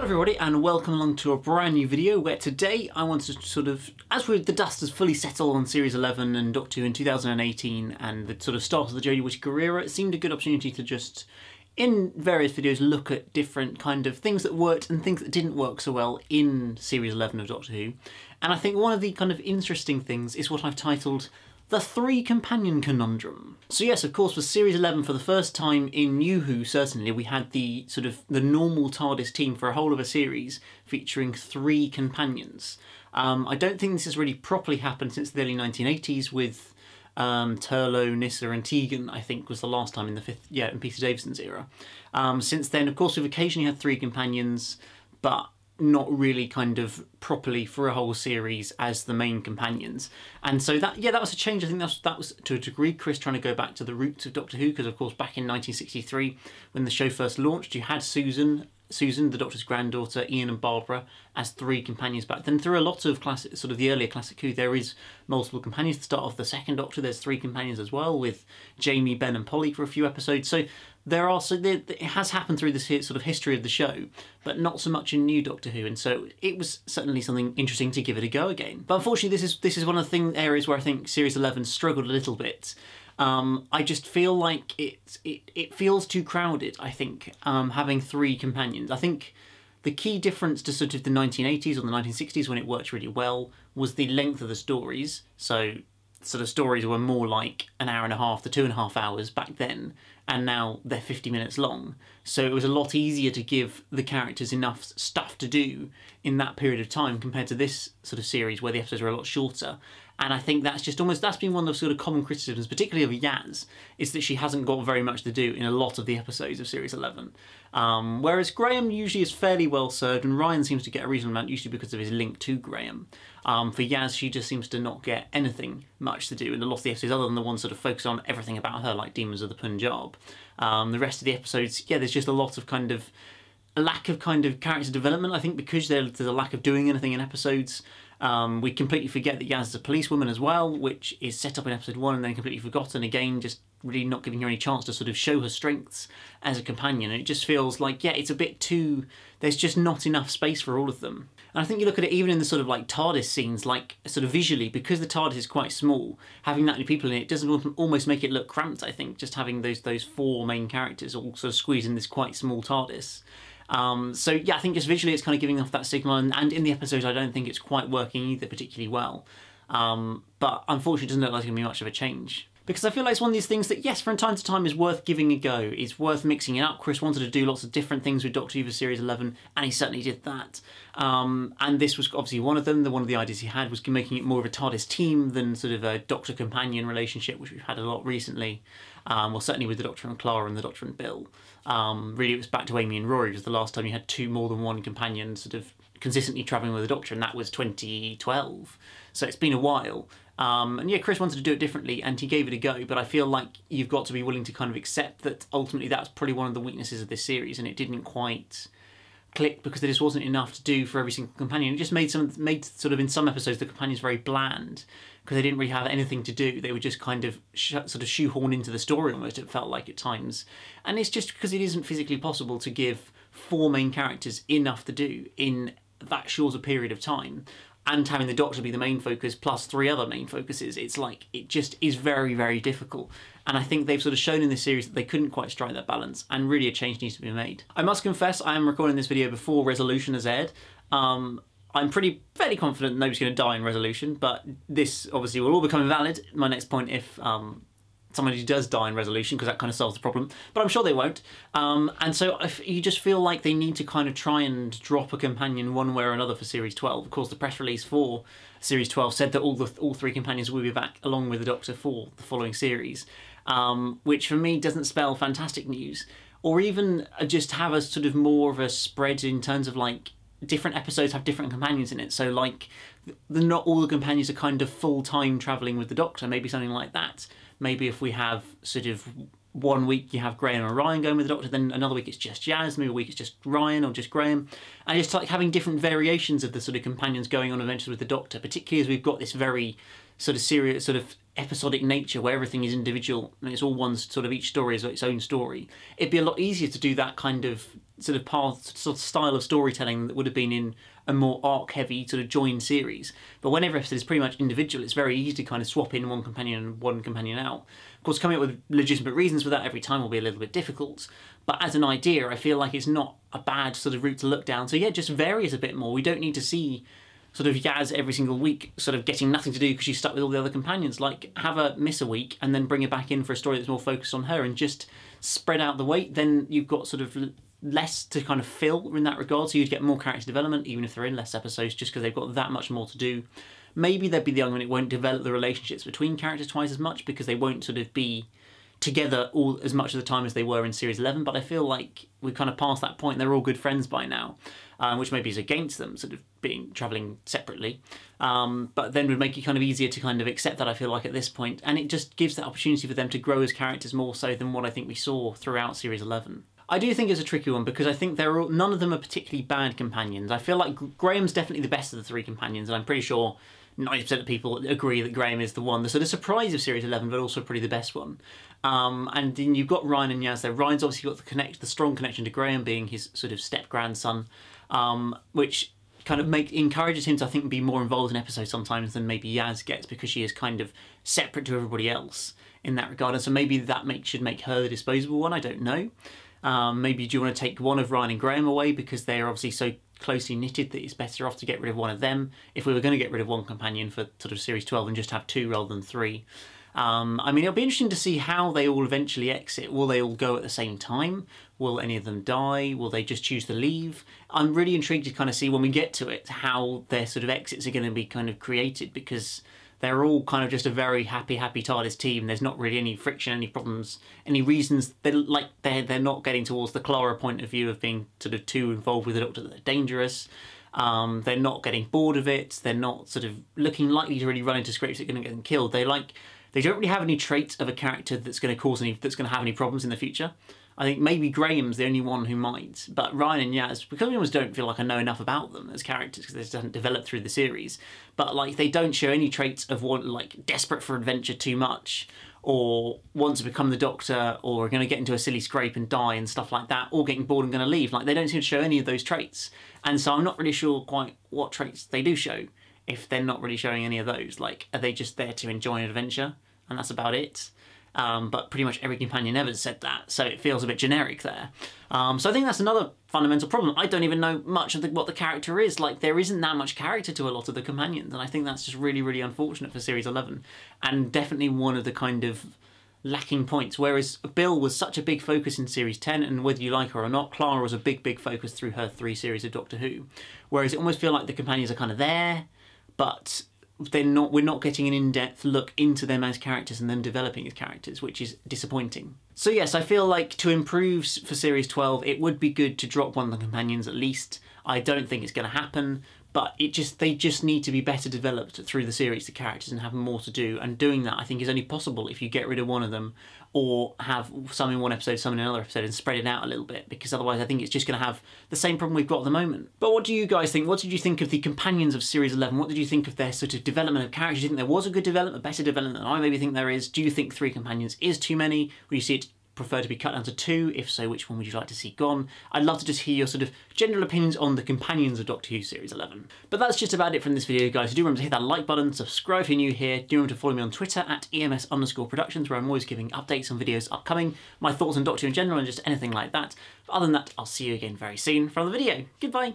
everybody and welcome along to a brand new video where today I want to the dust has fully settled on Series 11 and Doctor Who in 2018 and the sort of start of the Jodie Whittaker era, it seemed a good opportunity to just, in various videos, look at different kind of things that worked and things that didn't work so well in Series 11 of Doctor Who. And I think one of the kind of interesting things is what I've titled the Three Companion Conundrum. So yes, of course, for Series 11, for the first time in New Who, certainly, we had the normal TARDIS team for a whole of a series featuring three companions. I don't think this has really properly happened since the early 1980s with Turlough, Nyssa and Tegan, I think was the last time in the in Peter Davison's era. Since then, of course, we've occasionally had three companions, but not really kind of properly for a whole series as the main companions. And so that was a change. I think that was to a degree Chris trying to go back to the roots of Doctor Who, because of course back in 1963 when the show first launched you had Susan, the Doctor's granddaughter, Ian and Barbara as three companions back then. Through a lot of classic, sort of the earlier classic Who, there is multiple companions. To start off the second Doctor, there's three companions as well, with Jamie, Ben and Polly for a few episodes. So it has happened through this sort of history of the show, but not so much in New Doctor Who, and so it was certainly something interesting to give it a go again. But unfortunately this is one of the areas where I think Series 11 struggled a little bit. I just feel like it feels too crowded, I think, having three companions. I think the key difference to sort of the 1980s or the 1960s, when it worked really well, was the length of the stories. So sort of stories were more like an hour and a half to 2.5 hours back then, and now they're 50 minutes long. So it was a lot easier to give the characters enough stuff to do in that period of time compared to this sort of series where the episodes are a lot shorter. And I think that's been one of the sort of common criticisms, particularly of Yaz, is that she hasn't got very much to do in a lot of the episodes of Series 11. Whereas Graham usually is fairly well served, and Ryan seems to get a reasonable amount, usually because of his link to Graham. For Yaz, she just seems to not get anything much to do in a lot of the episodes, other than the ones sort of focus on everything about her, like Demons of the Punjab. The rest of the episodes, there's just a lot of kind of a lack of kind of character development. I think because there's a lack of doing anything in episodes. We completely forget that Yaz is a policewoman as well, which is set up in episode 1 and then completely forgotten again, just really not giving her any chance to sort of show her strengths as a companion. And it just feels like, it's a bit too, there's just not enough space for all of them. And I think you look at it even in the sort of like TARDIS scenes, like sort of visually, because the TARDIS is quite small, having that many people in it doesn't almost make it look cramped, I think, just having those four main characters all sort of squeezed in this quite small TARDIS. I think just visually it's kind of giving off that signal, and in the episodes I don't think it's quite working either particularly well. But unfortunately it doesn't look like there's going to be much of a change. Because I feel like it's one of these things that, yes, from time to time is worth giving a go. It's worth mixing it up. Chris wanted to do lots of different things with Doctor Who for Series 11, and he certainly did that. And this was obviously one of them. One of the ideas he had was making it more of a TARDIS team than sort of a Doctor-companion relationship, which we've had a lot recently. Well, certainly with the Doctor and Clara and the Doctor and Bill. Really, it was back to Amy and Rory, was the last time you had more than one companion sort of consistently travelling with the Doctor, and that was 2012. So it's been a while. And Chris wanted to do it differently and he gave it a go, but I feel like you've got to be willing to kind of accept that ultimately that's probably one of the weaknesses of this series, and it didn't quite click because there just wasn't enough to do for every single companion. It just made sort of in some episodes the companions very bland because they didn't really have anything to do. They were just kind of sort of shoehorned into the story almost, it felt like at times. And it's just because it isn't physically possible to give four main characters enough to do in that short a period of time. And having the Doctor be the main focus plus three other main focuses, it's like, it just is very, very difficult. And I think they've sort of shown in this series that they couldn't quite strike that balance, and really a change needs to be made. I must confess, I am recording this video before Resolution has aired. I'm fairly confident nobody's going to die in Resolution, but this obviously will all become invalid. My next point, if somebody does die in Resolution, because that kind of solves the problem, but I'm sure they won't. And so if you just feel like they need to kind of try and drop a companion one way or another for Series 12. Of course, the press release for Series 12 said that all three companions will be back along with the Doctor for the following series, which for me doesn't spell fantastic news. Or even just have a sort of more of a spread in terms of like different episodes have different companions in it. So like not all the companions are kind of full-time travelling with the Doctor, maybe something like that. Maybe if we have sort of 1 week you have Graham and Ryan going with the Doctor, then another week it's just Yaz, maybe a week it's just Ryan or just Graham. And just like having different variations of the sort of companions going on adventures with the Doctor, particularly as we've got this very sort of serious, sort of episodic nature where everything is individual and it's all one sort of, each story is its own story. It'd be a lot easier to do that kind of sort of path, sort of style of storytelling that would have been in a more arc-heavy sort of joined series. But when every episode is pretty much individual, it's very easy to kind of swap in one companion and one companion out. Of course, coming up with legitimate reasons for that every time will be a little bit difficult. But as an idea, I feel like it's not a bad sort of route to look down. So yeah, just vary it a bit more. We don't need to see sort of Yaz every single week sort of getting nothing to do because she's stuck with all the other companions. Like, have her miss a week and then bring her back in for a story that's more focused on her and just spread out the weight. Then you've got sort of less to kind of fill in that regard, so you'd get more character development even if they're in less episodes, just because they've got that much more to do. Maybe there'd be the argument it won't develop the relationships between characters twice as much because they won't sort of be together all as much of the time as they were in series 11, but I feel like we've kind of passed that point. They're all good friends by now, which maybe is against them sort of travelling separately, but then would make it kind of easier to kind of accept that, I feel like, at this point, and it just gives that opportunity for them to grow as characters more so than what I think we saw throughout series 11. I do think it's a tricky one because I think none of them are particularly bad companions. I feel like Graham's definitely the best of the three companions, and I'm pretty sure 90% of people agree that Graham is the one, the sort of surprise of series 11, but also pretty the best one. And then you've got Ryan and Yaz there. Ryan's obviously got the strong connection to Graham, being his sort of step-grandson, which kind of encourages him to, I think, be more involved in episodes sometimes than maybe Yaz gets, because she is kind of separate to everybody else in that regard. And so maybe that should make her the disposable one, I don't know. Maybe do you want to take one of Ryan and Graham away because they are obviously so closely knitted that it's better off to get rid of one of them if we were going to get rid of one companion for sort of series 12 and just have two rather than three. I mean, it'll be interesting to see how they all eventually exit. Will they all go at the same time? Will any of them die? Will they just choose to leave? I'm really intrigued to kind of see when we get to it how their sort of exits are going to be kind of created, because they're all kind of just a very happy TARDIS team. There's not really any friction, any problems, any reasons. They're not getting towards the Clara point of view of being sort of too involved with the Doctor that they're dangerous. They're not getting bored of it. They're not sort of looking likely to really run into scrapes that are going to get them killed. They don't really have any traits of a character that's going to have any problems in the future. I think maybe Graham's the only one who might, but Ryan and Yaz, because we almost don't feel like I know enough about them as characters because they just haven't developed through the series, but like they don't show any traits of one like desperate for adventure too much, or want to become the Doctor, or are going to get into a silly scrape and die and stuff like that, or getting bored and going to leave. Like, they don't seem to show any of those traits, and so I'm not really sure quite what traits they do show if they're not really showing any of those. Like, are they just there to enjoy an adventure and that's about it? But pretty much every companion ever said that, so it feels a bit generic there. So I think that's another fundamental problem. I don't even know much of what the character is. Like, there isn't that much character to a lot of the companions, and I think that's just really, really unfortunate for Series 11, and definitely one of the kind of lacking points. Whereas Bill was such a big focus in Series 10, and whether you like her or not, Clara was a big focus through her 3 series of Doctor Who. Whereas it almost feels like the companions are kind of there, but we're not getting an in-depth look into them as characters and them developing as characters, which is disappointing. So yes, I feel like to improve for Series 12, it would be good to drop one of the companions at least. I don't think it's going to happen, but they just need to be better developed through the series, the characters, and have more to do. And doing that, I think, is only possible if you get rid of one of them, or have some in one episode, some in another episode, and spread it out a little bit, because otherwise I think it's just going to have the same problem we've got at the moment. But what do you guys think? What did you think of the companions of Series 11? What did you think of their sort of development of characters? Do you think there was a good development, a better development than I maybe think there is? Do you think 3 companions is too many? Would you see it prefer to be cut down to 2? If so, which one would you like to see gone? I'd love to just hear your sort of general opinions on the companions of Doctor Who Series 11. But that's just about it from this video, guys. So do remember to hit that like button, subscribe if you're new here. Do remember to follow me on Twitter at EMS_Productions, where I'm always giving updates on videos upcoming, my thoughts on Doctor Who in general, and just anything like that. But other than that, I'll see you again very soon for another video. Goodbye!